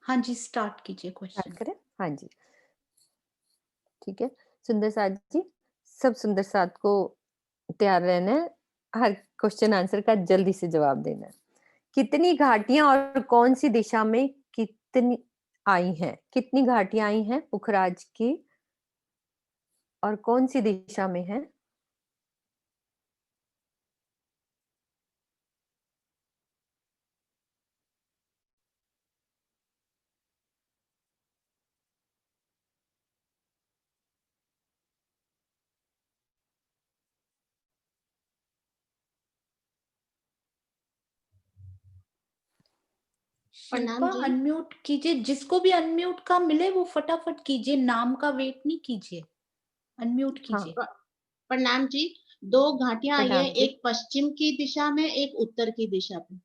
हाँ जी, स्टार्ट कीजिए start question. करें? हाँ जी, ठीक है। सुंदर साथ जी, सब सुंदर साथ को तैयार रहना है, हर क्वेश्चन आंसर का जल्दी से जवाब देना है। कितनी घाटियाँ और कौन-सी दिशा में कितनी आई हैं? कितनी घाटियाँ आई हैं पुखराज की और कौन-सी दिशा में हैं? शिल्पा प्रणाम जी। अनम्यूट कीजिए, जिसको भी अनम्यूट का मिले वो फटाफट कीजिए, नाम का वेट नहीं कीजिए, अनम्यूट हाँ, कीजिए। प्र- प्रणाम जी। दो घाटियां आई है, प्रणाम जी। एक पश्चिम की दिशा में, एक उत्तर की दिशा में।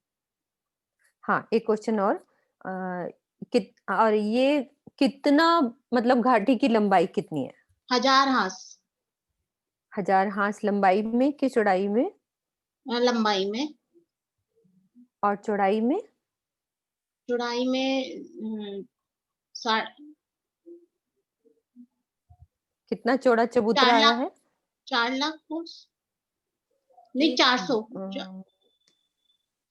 हाँ, एक क्वेश्चन और अ, और ये कितना मतलब घाटी की लंबाई कितनी है? 1000 हास 1000 हाथ लंबाई में कि चौड़ाई में? लंबाई में। और चौड़ाई में? चौड़ाई में अ, सा- कितना चौड़ा चार चबूतरा आया लाख है? 4 लाख कोस, नहीं 400।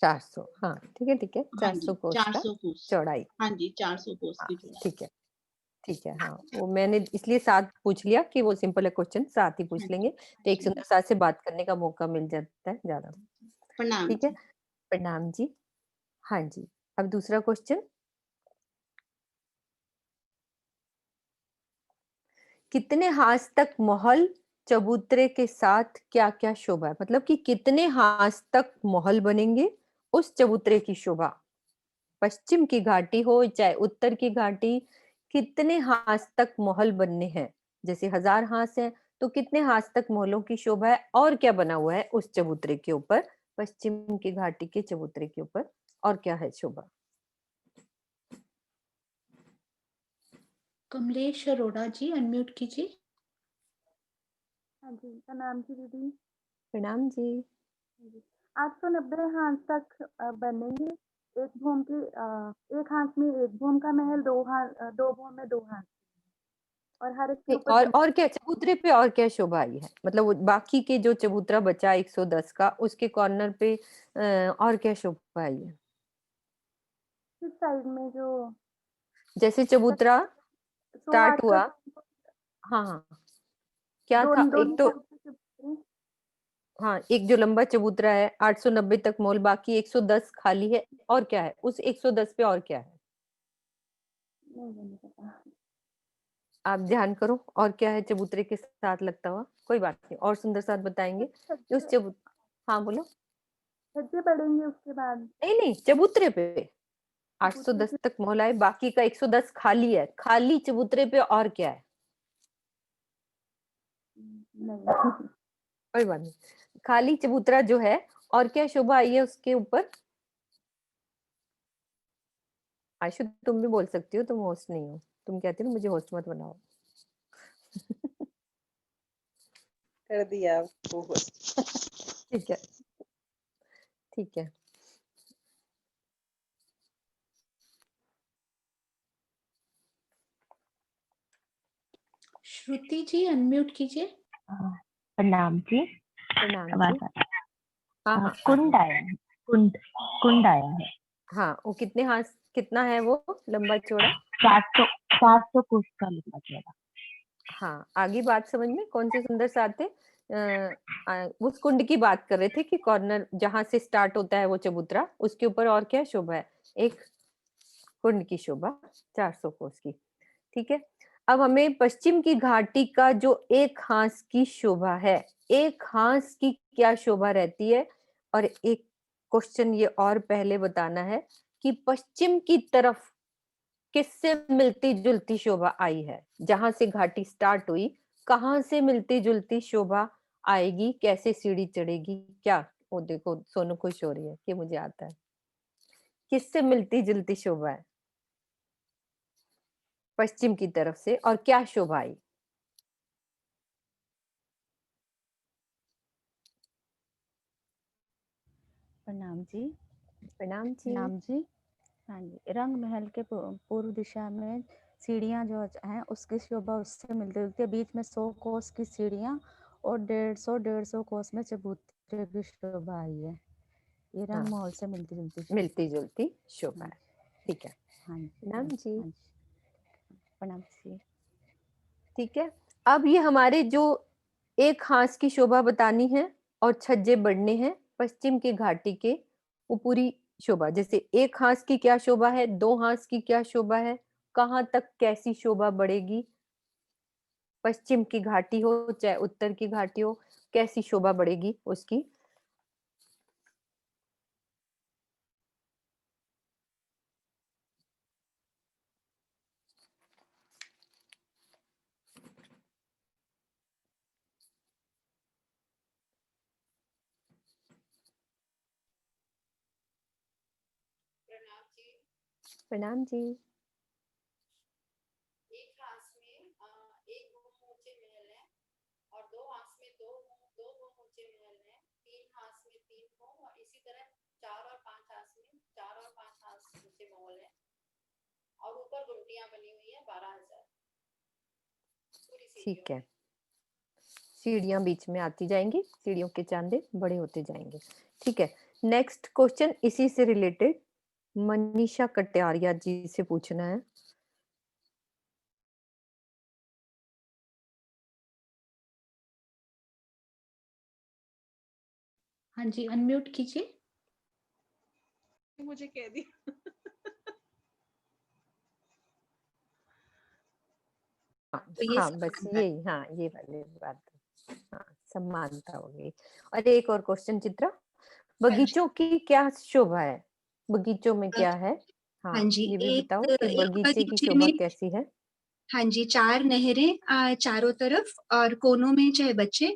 400। हाँ, ठीक है, हाँ जी, 400 कोस चार का सौ कोस चौड़ाई। हाँ जी, 400 कोस हाँ, की चौड़ाई। ठीक है, हाँ, वो मैंने इसलिए 7 पूछ लिया कि वो सिंपल है क्वेश्चन, 7 ही हाँ पूछ जी, लेंगे, हाँ तो एक जी। सुंदर साथ से बात करने का मौका मिल जाता है ज़्यादा। प्रणाम ठीक है, जी। प्रणाम जी। हाँ जी, अब दूसरा क्वेश्चन, कितने हाथ तक महल चबूतरे के साथ क्या-क्या शोभा है? मतलब कि कितने हाथ तक महल बनेंगे उस चबूतरे की शोभा? पश्चिम की घाटी हो चाहे उत्तर की घाटी, कितने हाथ तक महल बनने हैं? जैसे 1000 हाथ हैं, तो कितने हाथ तक महलों की शोभा है और क्या बना हुआ है उस चबूतरे के ऊपर? पश्चिम की घाटी के चबूतरे के ऊपर और क्या है शोभा? कमलेश अरोड़ा जी, अनम्यूट कीजिए। हाँ जी, प्रणाम जी दीदी। प्रणाम जी। जी, 890 हाथ तक बनेंगे। एक हाथ में एक भूम का महल, 2 भूम में 2 हाथ और हर एक के नहीं, ऊपर और क्या चबूतरे पे और क्या शोभा आई है? मतलब वो बाकी के जो चबूतरा बचा 110 का उसके कॉर्नर पे और क्या शोभा आई है? किस साइड में जो जैसे चबूतरा 100 स्टार्ट हाथ का हुआ। हाँ, हाँ। क्या था? एक दोनों तो साइड से चबूतरे। हाँ, एक जो लंबा चबूतरा है 890 तक मॉल, बाकी 110 खाली है। और क्या है? उस 110 पे और क्या है? नहीं, वो नहीं पता। आप ध्यान करो और क्या है चबूतरे के साथ लगता हुआ? कोई बात नहीं और सुंदर साथ बताएँगे कि उस छज्जे चबू हाँ, बोलो। छज्जे पड़ेंगे उसके बाद नहीं, चबूतरे पे चबूतरे 810 के। तक मॉल है, बाकी का 110 खाली है। खाली चबूतरे पे और क्या है? नहीं। कोई बात नहीं। खाली चबूतरा जो है और क्या शोभा आई है उसके ऊपर? आयशु तुम भी बोल सकती हो, तुम होस्ट नहीं हो। तुम कहती हो ना मुझे होस्ट मत बनाओ। कर दिया आपको होस्ट। ठीक है, ठीक है। श्रुति जी, अनम्यूट कीजिए। प्रणाम जी। प्रणाम जी। आवाज आ हाँ, हाँ, आ रही कुंड है। आया है, कुंड कुंड आया है। हाँ, वो कितने हाथ कितना है वो लंबा-चौड़ा? 400 कोस का लंबा चौड़ा। हाँ, आगे बात समझ में कौन से सुंदर साथ थे? उस कुंड की बात कर रहे थे कि कॉर्नर जहाँ से स्टार्ट होता है वो चबूतरा, उसके ऊपर और क्या शोभा है? एक कुंड की शोभा 400 कोस की। ठीक है। अब हमें पश्चिम की घाटी का जो एक हांस की शोभा है, एक हांस की क्या शोभा रहती है? और एक क्वेश्चन ये और पहले बताना है कि पश्चिम की तरफ किससे मिलती-जुलती शोभा आई है? जहां से घाटी स्टार्ट हुई, कहाँ से मिलती-जुलती शोभा आएगी? कैसे सीढ़ी चढ़ेगी? क्या? वो देखो सोनू खुश हो रही है कि मुझे आता है। किससे मिलती-जुलती शोभा है? पश्चिम की तरफ से और क्या शोभा आई? प्रणाम जी। प्रणाम जी। प्रणाम जी। हाँ जी, रंग महल के पूर्व दिशा में सीढ़ियां जो हैं उसकी शोभा उससे मिलती जुलती है। बीच में 100 कोस की सीढ़ियां और 150 कोस में चबूतरे की शोभा आई है। ये रंग हाँ। महल से मिलती जुलती शोभा। मिलती जुलती शोभा है। ठीक है हाँ जी, प्रणाम जी। हाँ जी, प्रणाम जी। ठीक है, अब ये हमारे जो एक हांस की शोभा बतानी है और छज्जे बढ़ने हैं पश्चिम की घाटी के, वो पूरी शोभा, जैसे एक हांस की क्या शोभा है, 2 हांस की क्या शोभा है, कहाँ तक कैसी शोभा बढ़ेगी, पश्चिम की घाटी हो चाहे उत्तर की घाटी हो, कैसी शोभा बढ़ेगी उसकी। प्रणाम जी। एक हांस में एक भूम ऊंचे महल है और 2 हांस में दो भूम ऊंचे महल है, 3 हांस में 3 भूम और इसी तरह 4 और 5 हांस में 4 और 5 हांस ऊंचे महल है और ऊपर गुमटियां बनी हुई है 12,000 पूरी ठीक सीढ़ियों है, सीढ़ियां बीच में आती जाएंगी, सीढ़ियों के चांदे बड़े होते जाएंगे। ठीक है, नेक्स्ट क्वेश्चन इसी से रिलेटेड मनीषा कटियारिया जी से पूछना है। हाँ जी, अनम्यूट कीजिए। मुझे कह दिया। तो ये हाँ बस समानता है। यही, हाँ ये वाली बात, हाँ समानता हो गई। और एक और क्वेश्चन चित्रा, हाँ जी। बगीचों की क्या शोभा है, बगीचों में क्या है, हाँ हाँ जी, ये भी एक बताओ कि एक बगीचे की बगीचे शोभा में कैसी है। हाँ जी 4 नहरें चारों तरफ और कोनों में चाहे बच्चे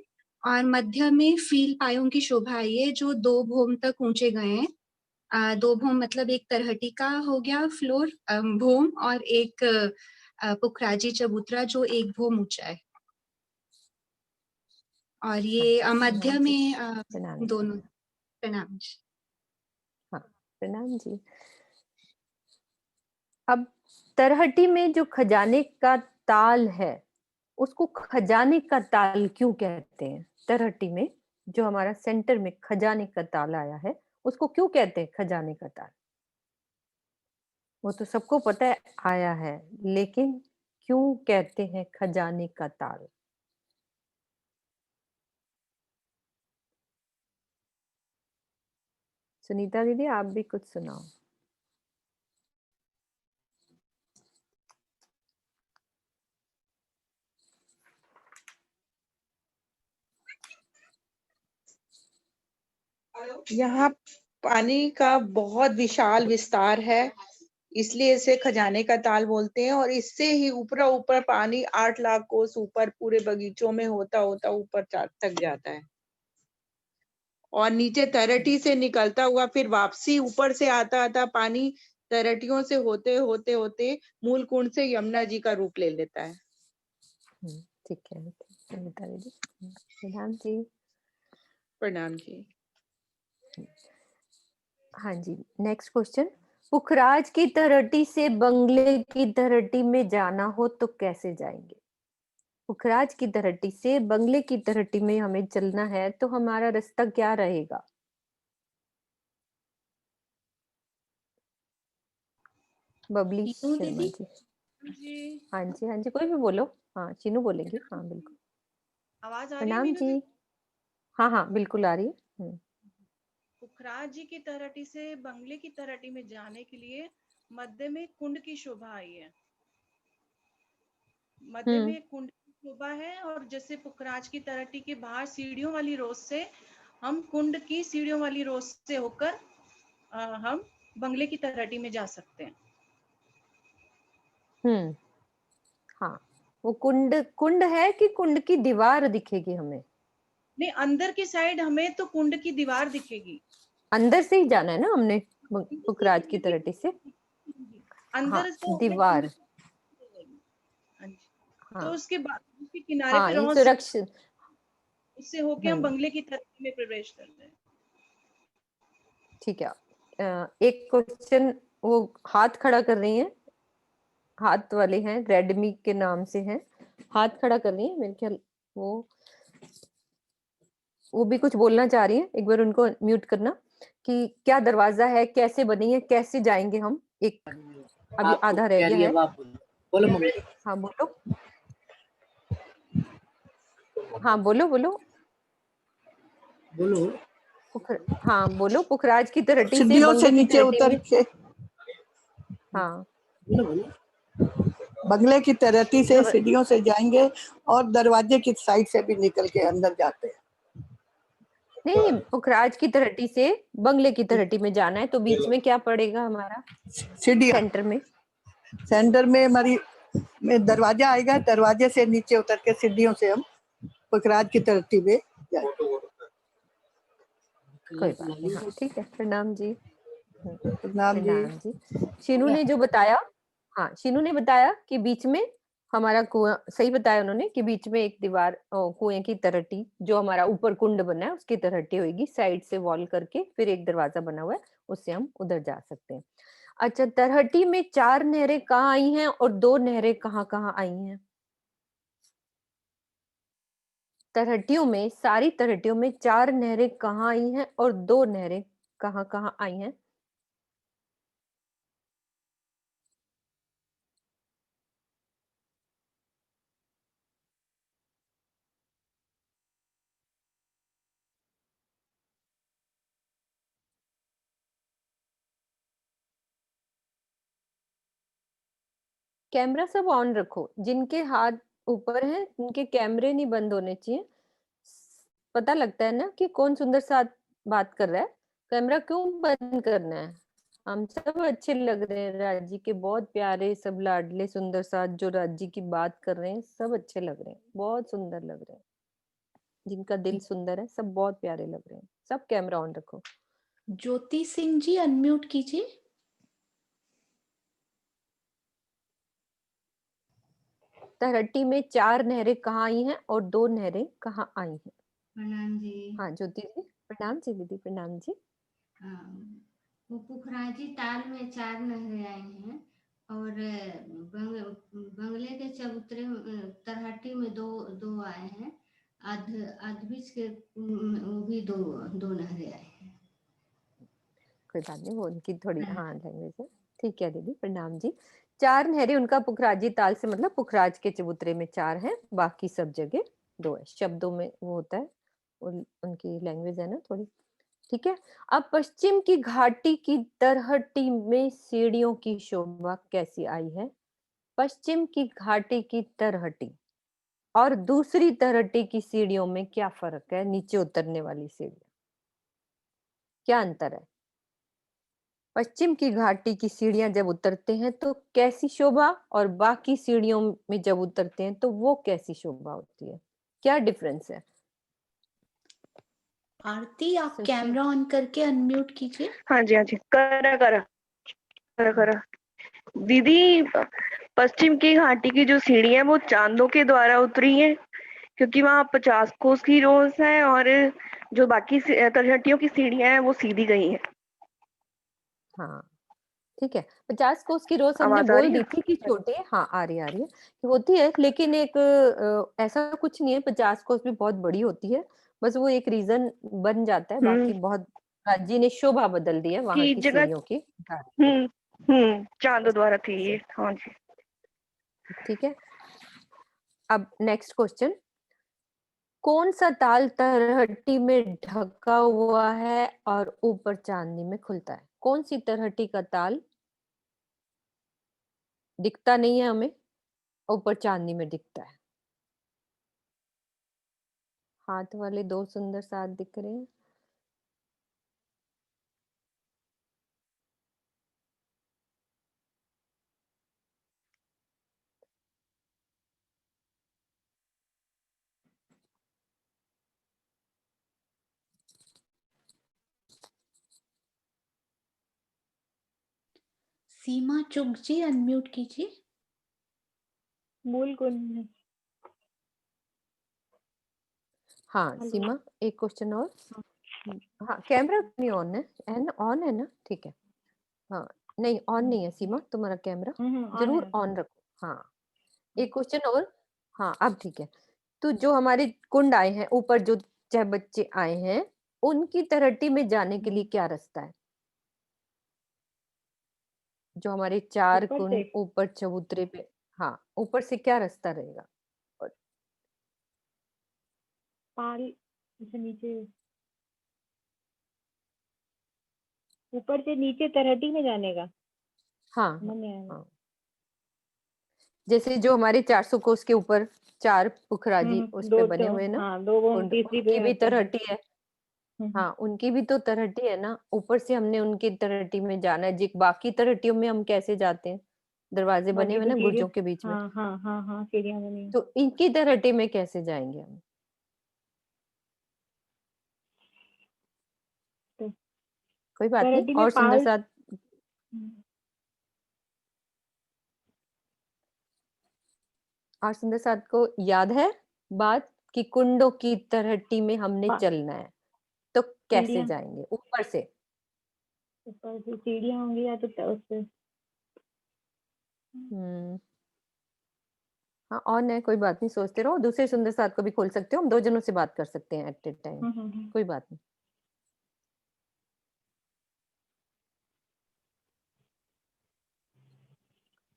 और मध्य में फील पायों की शोभा आई है जो 2 भोम तक ऊंचे गए हैं। 2 भोम मतलब एक तरहटी का हो गया फ्लोर भोम और एक पुखराजी चबूतरा जो 1 भोम ऊंचा है और ये मध्य प्रणाम जी। में प्रणाम जी। दोनों। प्रणाम जी। हाँ प्रणाम जी। अब तरहटी में जो खजाने का ताल है उसको खजाने का ताल क्यों कहते हैं, तरहटी में जो हमारा सेंटर में खजाने का ताल आया है उसको क्यों कहते हैं खजाने का ताल। वो तो सबको पता है आया है, लेकिन क्यों कहते हैं खजाने का ताल। सुनीता दीदी आप भी कुछ सुनाओ। यहाँ पानी का बहुत विशाल विस्तार है, इसलिए इसे खजाने का ताल बोलते हैं और इससे ही ऊपर पानी 8 लाख कोस ऊपर पूरे बगीचों में होता होता ऊपर तक जाता है और नीचे तरटी से निकलता हुआ फिर वापसी ऊपर से आता पानी तरटियों से होते होते होते मूल कुंड से यमुना जी का रूप ले लेता है। ठीक है सुनीता दीदी। प्रणाम जी। प्रणाम जी। हाँ जी, नेक्स्ट क्वेश्चन, पुखराज की तरहटी से बंगले की तरहटी में जाना हो तो कैसे जाएंगे। पुखराज की तरहटी से बंगले की तरहटी में हमें चलना है तो हमारा रास्ता क्या रहेगा। बबली शर्मा जी। हाँ जी, हाँ जी कोई भी बोलो, हाँ चीनू बोलेंगे, हाँ बिल्कुल। आवाज आ रही है प्रणाम मीनू जी। हाँ हाँ बिल्कुल आ रही है। पुखराज जी की तरहटी से बंगले की तरहटी में जाने के लिए मध्य में कुंड की शोभा आई है, मध्य में कुंड की शोभा है और जैसे पुखराज की तरहटी के बाहर सीढ़ियों वाली रोड से हम कुंड की सीढ़ियों वाली रोड से होकर हम बंगले की तरहटी में जा सकते हैं। हाँ वो कुंड कुंड है कि कुंड की दीवार दिखेगी हमें। नहीं, अंदर की साइड हमें तो कुंड की दीवार दिखेगी, अंदर से ही जाना है ना हमने पुखराज की तरहटी से। हाँ अंदर तो दीवार। तो हाँ उसके बाद उसके किनारे हाँ पे ये रोज सुरक्षित। उससे होके हम बंगले की तरफ में प्रवेश कर रहे हैं। ठीक है, एक क्वेश्चन वो हाथ खड़ा कर रही हैं, हाथ वाले हैं, रेडमी के नाम से हैं, हाथ खड़ा कर रही हैं। मेरे ख्याल वो भी कुछ बोलना चाह रही हैं। एक बार उनको म्यूट करना कि क्या दरवाजा है, कैसे बनी है, कैसे जाएंगे हम। एक अभी आधा रह गया है। बोलो मम्मी। हाँ बोलो, हाँ बोलो बोलो बोलो। हाँ बोलो। पुखराज की तलहटी से सीढ़ियों से बंगले की नीचे तलहटी उतर में। के हाँ बंगले की तलहटी से सीढ़ियों से जाएंगे और दरवाजे की साइड से भी निकल के अंदर जाते हैं। नहीं, पुखराज की तलहटी से बंगले की तलहटी में जाना है, तो बीच में क्या पड़ेगा हमारा? सीढ़ियाँ। सेंटर में, सेंटर में हमारी में दरवाजा आएगा, दरवाजे से नीचे उतर के सीढ़ियों से हम पुखराज की तलहटी में जाएंगे। कोई बात नहीं। हाँ ठीक है, प्रणाम जी। प्रणाम जी। प्रणाम जी। शीनू ने जो बताया, हाँ शीनू ने बताया कि बीच में हमारा कुआं, सही बताया उन्होंने कि बीच में एक दीवार, कुएं की तलहटी जो हमारा ऊपर कुंड बना है उसकी तलहटी होगी, साइड से वॉल करके फिर एक दरवाजा बना हुआ है, उससे हम उधर जा सकते हैं। अच्छा, तलहटी में 4 नहरें कहाँ आई हैं और 2 नहरें कहाँ कहाँ आई हैं? तलहटियों में, सारी तलहटियों में 4 नहरें कहाँ आई हैं और 2 नहरें कहाँ कहाँ आई हैं? कैमरा सब ऑन रखो, जिनके हाथ ऊपर हैं उनके कैमरे नहीं बंद होने चाहिए। पता लगता है ना कि कौन सुंदर साथ बात कर रहा है। कैमरा क्यों बंद करना है? हम सब अच्छे लग रहे हैं, राजी के बहुत प्यारे, सब लाडले सुंदर साथ जो राजी की बात कर रहे हैं, सब अच्छे लग रहे हैं, बहुत सुंदर लग रहे हैं। जिनका दिल सुंदर है सब बहुत प्यारे लग रहे हैं। सब कैमरा ऑन रखो। ज्योति सिंह जी अनम्यूट कीजिए। तलहटी में 4 नहरें कहाँ आई हैं और 2 नहरें कहाँ आई हैं? प्रणाम जी। हाँ ज्योति जी। प्रणाम जी दीदी, प्रणाम जी। वो पुखराजी ताल में 4 नहरें आई हैं और बंगले के चबूतरे तलहटी में दो आए हैं। अधबीच के वो भी दो नहरें आई हैं। कोई बात नहीं, वो उनकी थोड़ी हाँ लैंग्वेज है। ठीक है दीदी, प्रणाम जी। 4 नहरें, उनका पुखराजी ताल से मतलब पुखराज के चबूतरे में 4 हैं, बाकी सब जगह 2 है। शब्दों में वो होता है, उनकी लैंग्वेज है ना थोड़ी। ठीक है। अब पश्चिम की घाटी की तलहटी में सीढ़ियों की शोभा कैसी आई है? पश्चिम की घाटी की तलहटी और दूसरी तलहटी की सीढ़ियों में क्या फर्क है? नीचे उतरने वाली सीढ़ियां, क्या अंतर है? पश्चिम की घाटी की सीढ़ियां जब उतरते हैं तो कैसी शोभा, और बाकी सीढ़ियों में जब उतरते हैं तो वो कैसी शोभा होती है? क्या डिफरेंस है? आरती, आप कैमरा ऑन करके अनम्यूट कीजिए। हाँ जी, हाँ जी, करा दीदी। पश्चिम की घाटी की जो सीढ़ी है वो चांदों के द्वारा उतरी है, क्योंकि वहाँ 50 कोस की रोज है और जो बाकी तलहटियों की सीढ़ियां हैं वो सीधी गई हैं। हाँ ठीक है। 50 कोस की रोज हमने आवाज आ बोल रही दी है? थी कि छोटे, हाँ आ रही है कि होती है, लेकिन एक ऐसा कुछ नहीं है। 50 कोस भी बहुत बड़ी होती है, बस वो एक रीजन बन जाता है। बाकी बहुत राजी ने शोभा बदल दी है वहां की जगह सीढ़ियों की। चांदों द्वारा थी ये। हाँ जी। ठीक है। अब नेक्स्ट क्वेश्चन, कौन सा ताल तलहटी में ढका हुआ है और ऊपर चांदनी में खुलता है? कौन सी तलहटी का ताल दिखता नहीं है हमें, ऊपर चांदनी में दिखता है? हाथ वाले 2 सुंदर साथ दिख रहे हैं। सीमा चुग जी अनम्यूट कीजिए। मूल कुंड। हाँ सीमा, एक क्वेश्चन और। हाँ कैमरा नहीं ऑन है ना? ऑन है ना? ठीक है। हाँ नहीं ऑन नहीं है सीमा, तुम्हारा कैमरा ऑन जरूर है। ऑन रखो। हाँ एक क्वेश्चन और। हाँ अब ठीक है। तो जो हमारे कुंड आए हैं ऊपर, जो 6 बच्चे आए हैं, उनकी तलहटी में जाने के लिए क्या रास्ता है? जो हमारे 4 ऊपर कुंड से ऊपर चबूतरे पे, हाँ ऊपर से क्या रास्ता रहेगा? और पाल से नीचे, ऊपर से नीचे तलहटी में जाने का। हाँ समझ नहीं आया। हाँ, जैसे जो हमारे 400 कोस के ऊपर 4 पुखराजी उस पे दो बने तो हुए ना हाँ, दो वो कुंड, तीसरी उनकी पे भी आते हैं। तलहटी है। हाँ उनकी भी तो तलहटी है ना, ऊपर से हमने उनकी तलहटी में जाना है। जी बाकी तलहटियों में हम कैसे जाते हैं? दरवाजे बने बाकी हुए तो ना सीढ़ी, गुर्जों के बीच में, हाँ हाँ हाँ हाँ, सीढ़ियाँ बनी हैं। तो इनकी तलहटी में कैसे जाएंगे हम? तो कोई बात नहीं। तलहटी में और सुंदर पाल साथ, और सुंदर साथ को याद है बात कि कुंडों की तलहटी में हमने चलना है, तो कैसे सीढ़ियाँ जाएंगे? ऊपर से। ऊपर से सीढ़ियाँ होंगी या तो उससे। हाँ ऑन है, कोई बात नहीं, सोचते रहो। दूसरे सुंदर साथ को भी खोल सकते हो, हम 2 जनों से बात कर सकते हैं एट ए टाइम, कोई बात नहीं।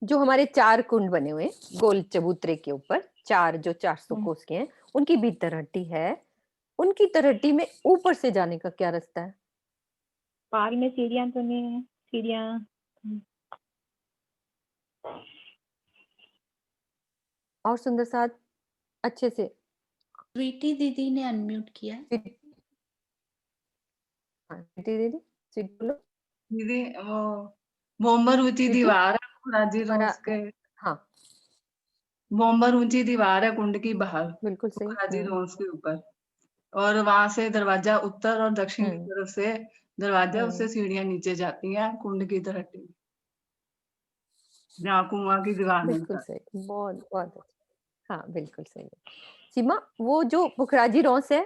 जो हमारे 4 कुंड बने हुए गोल चबूतरे के ऊपर, 4 जो 400 कोस के हैं, उनकी भी तलहटी है। उनकी तलहटी में ऊपर से जाने का क्या रास्ता है? पाल में सीढ़ियाँ तो नहीं है, सीढ़ियाँ। और सुंदर साथ अच्छे से। स्वीटी दीदी ने अनम्यूट किया है। स्वीटी दीदी स्वीटी बोलो। दीदी वो बोम्बर ऊंची स्वीटी दीवार है पुखराजी तुम्हारा, रोज के, हाँ बोम्बर ऊंची दीवार है कुंड की बाहर बिल्कुल सही। पुखराजी रोज के ऊपर, और वहां से दरवाजा उत्तर और दक्षिण की तरफ से दरवाजा, उससे सीढ़ियां नीचे जाती हैं कुंड की तलहटी, जहाँ कुआं की दीवार बिल्कुल मिलता है। सही, बहुत बहुत अच्छा। हाँ बिल्कुल सही है सीमा। वो जो पुखराजी रॉस है,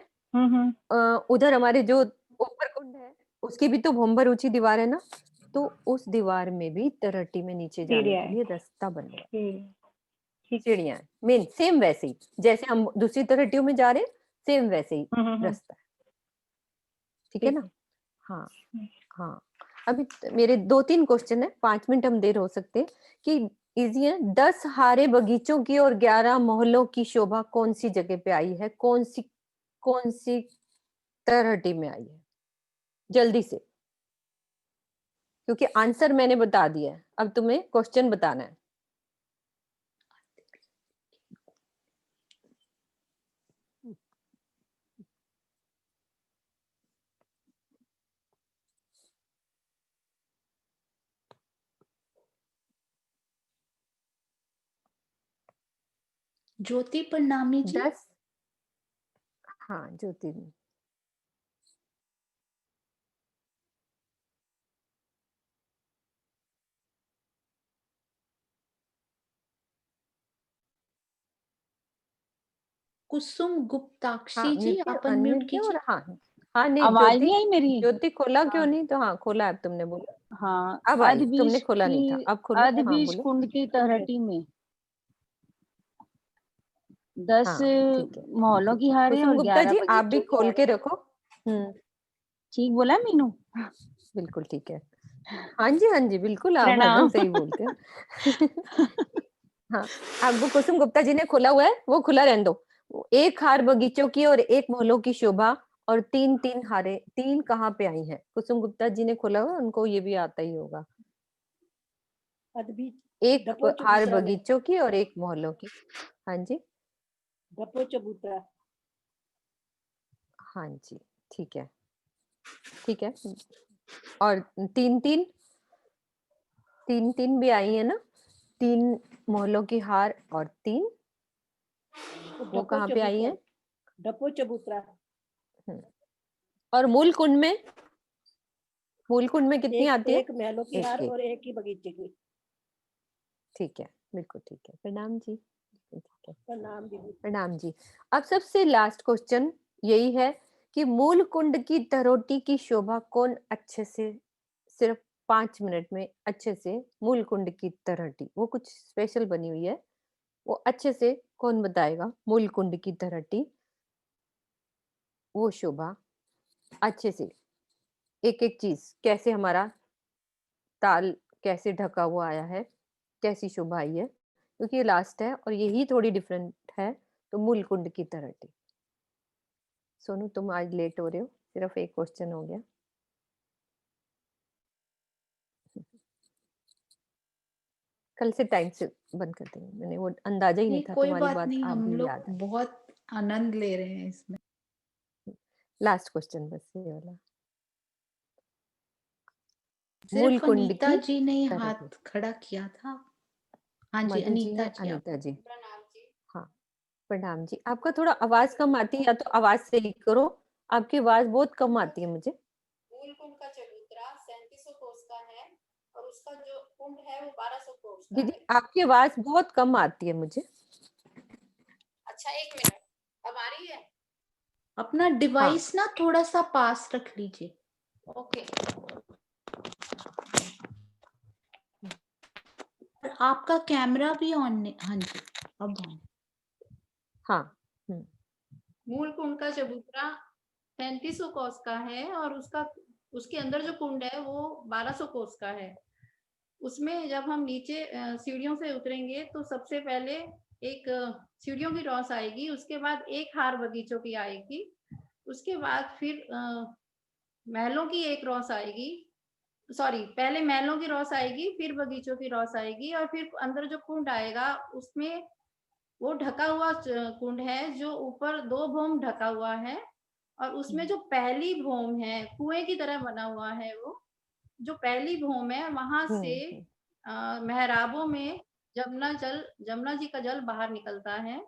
उधर हमारे जो ऊपर कुंड है, उसकी भी तो भोंबर ऊंची दीवार है ना, तो उस दीवार में भी तलहटी में नीचे जाने सीढ़ियाँ के है। लिए रास्ता बना है, ठीक। सीढ़ियां हैं मेन, सेम वैसे ही जैसे हम दूसरी तलहटियों में जा रहे हैं, सेम वैसे ही रास्ता है। ठीक है ना? हाँ हाँ। अभी मेरे 2-3 क्वेश्चन है, 5 मिनट हम देर हो सकते हैं कि इजी है। 10 हारे बगीचों की और 11 मोहल्लों की शोभा कौन सी जगह पे आई है? कौन सी तलहटी में आई है? जल्दी से, क्योंकि आंसर मैंने बता दिया है, अब तुम्हें क्वेश्चन बताना है। ज्योति प्रणामी जी। 10, हाँ ज्योति। कुसुम गुप्ताक्षी हाँ जी, आप अनम्यूट अनम्यूट किया। और कीजिए। हाँ हाँ नहीं आवाज ज्योति, नहीं आई मेरी? ज्योति खोला क्यों हाँ नहीं? तो हाँ खोला है, तुमने बोला। हाँ, अब आई, तुमने अधबीज खोला नहीं था, की, अब खोलो। हाँ अधबीज बोलो। कुंड की तलहटी में 10 हाँ ठीक है। मोहल्लों की हार है कुसुम और गुप्ता 11 जी आप भी बगीचों की खोल हार के है। रखो। ठीक बोला मीनू? बिल्कुल ठीक है। हाँ जी बिल्कुल, आप हरदम प्रणाम। सही बोलते हैं। हाँ अब वो कुसुम गुप्ता जी ने खोला हुआ है, वो खुला रहने दो। 1 हार बगीचों की और 1 मोहल्लों की शोभा, और 3 हारे, 3 कहाँ पे आई हैं? कुसुम गुप्ता जी ने खोला हुआ, उनको ये भी आता ही होगा। 1 हार बगीचों की और 1 मोहल्लों की। हाँ जी चबूतरा। हाँ जी ठीक है ठीक है। और 3 भी आई है ना, 3 मोहल्लों की हार और 3 वो कहाँ पे आई है? डपो चबूतरा। और मूल कुंड में कितनी आती है? एक महलों की हार एक। और एक ही बगीचे की। ठीक है बिल्कुल ठीक है। प्रणाम जी। ठीक है प्रणाम दीदी। प्रणाम जी। अब सबसे लास्ट क्वेश्चन यही है कि मूल कुंड की तरोटी की शोभा कौन अच्छे से सिर्फ 5 मिनट में अच्छे से मूल कुंड की तलहटी, वो कुछ स्पेशल बनी हुई है, वो अच्छे से कौन बताएगा? मूल कुंड की तलहटी, वो शोभा अच्छे से एक-एक चीज कैसे हमारा ताल कैसे ढका हुआ आया है, कैसी शोभा आई है, क्योंकि ये लास्ट है और यही थोड़ी डिफरेंट है, तो मूल कुंड की तलहटी। सोनू तुम आज लेट हो रहे हो, सिर्फ एक क्वेश्चन हो गया। कल से टाइम से बंद कर देंगे, मैंने वो अंदाजा ही नहीं नहीं था, कोई तुम्हारी बात बात नहीं, आप हम भी लोग याद है। बहुत आनंद ले रहे हैं इसमें। लास्ट क्वेश्चन बस ये वाला। मूल सिर्फ कुंड अनीता की जी ने ही तलहटी। हाथ खड़ा किया था। हाँ जी, मधु जी अनीता है, जी आप। अनीता जी। प्रणाम जी। हाँ, प्रणाम जी। आपका थोड़ा आवाज कम आती है, या तो आवाज सही करो, आपकी आवाज बहुत कम आती है मुझे। मूल कुंड का चबूतरा 3700 कोस का है और उसका जो कुंड है वो 1200 कोस का दीदी है। आपकी आवाज बहुत कम आती है मुझे। अच्छा, 1 मिनट, अब आ रही है? अपना डिवाइस ना थोड़ा सा पास रख लीजिए। ओके। और आपका कैमरा भी ऑन, हाँ जी अब ऑन। हाँ। मूल कुंड का चबूतरा 3700 कोस का है और उसके अंदर जो कुंड है वो 1200 कोस का है। उसमें जब हम नीचे सीढ़ियों से उतरेंगे तो सबसे पहले एक सीढ़ियों की रॉस आएगी, उसके बाद एक हार बगीचों की आएगी, उसके बाद फिर महलों की एक रॉस आएगी, सॉरी पहले महलों की रॉस आएगी, फिर बगीचों की रॉस आएगी और फिर अंदर जो कुंड आएगा उसमें वो ढका हुआ कुंड है जो ऊपर 2 भौम ढका हुआ है और उसमें जो पहली भौम है कुएं की तरह बना हुआ है, वो जो पहली भौम है वहां से मेहराबों में जमुना जी का जल बाहर निकलता है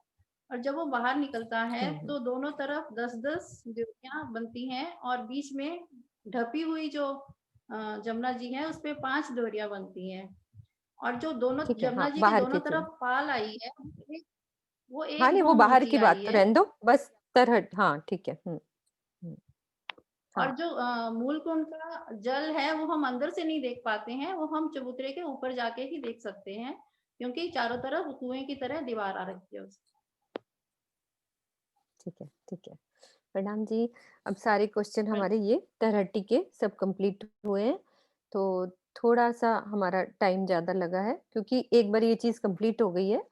और जब वो बाहर निकलता है तो दोनों तरफ 10-10 ड्योरियां बनती हैं और बीच में ढपी हुई जो जमुना जी है उस पे 5 ड्योरियां बनती हैं और जो दोनों ठीक है, जमुना हाँ, जी के बाहर दोनों की चीज। तरफ पाल आई है वो हाँ एक नहीं, वो भौम बाहर ऊंची की आई बात तो है रहने दो, बस तरहट। हाँ ठीक है। और जो मूल कुंड का जल है वो हम अंदर से नहीं देख पाते हैं, वो हम चबूतरे के ऊपर जाके ही देख सकते हैं क्योंकि चारों तरफ कुएं की तरह दीवार आ रखी है उसकी। ठीक है, ठीक है। प्रणाम जी। अब सारे क्वेश्चन हमारे ये तलहटी के सब कंप्लीट हुए हैं, तो थोड़ा सा हमारा टाइम ज्यादा लगा है क्योंकि एक बार ये चीज कंप्लीट हो गई है,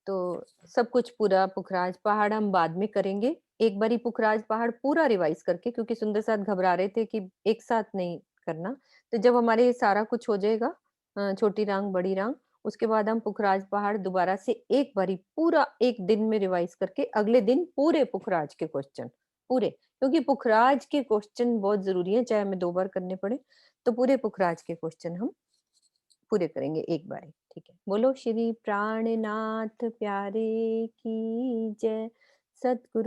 तो सब कुछ पूरा पुखराज पहाड़ हम बाद में करेंगे। एक बार ही पुखराज पहाड़ पूरा रिवाइज करके, क्योंकि सुंदर साथ घबरा रहे थे कि एक साथ नहीं करना, तो जब हमारे ये सारा कुछ हो जाएगा, छोटी रांग बड़ी रांग, उसके बाद हम पुखराज पहाड़ दोबारा से एक बारी पूरा एक दिन में रिवाइज करके अगले दिन पूरे पुखराज के क्वेश्चन पूरे, क्योंकि पुखराज के क्वेश्चन बहुत जरूरी है, चाहे हमें 2 बार करने पड़े, तो पूरे पुखराज के क्वेश्चन हम पूरे करेंगे एक बार। ठीक है, बोलो श्री प्राणनाथ प्यारे की जय। सतगुरु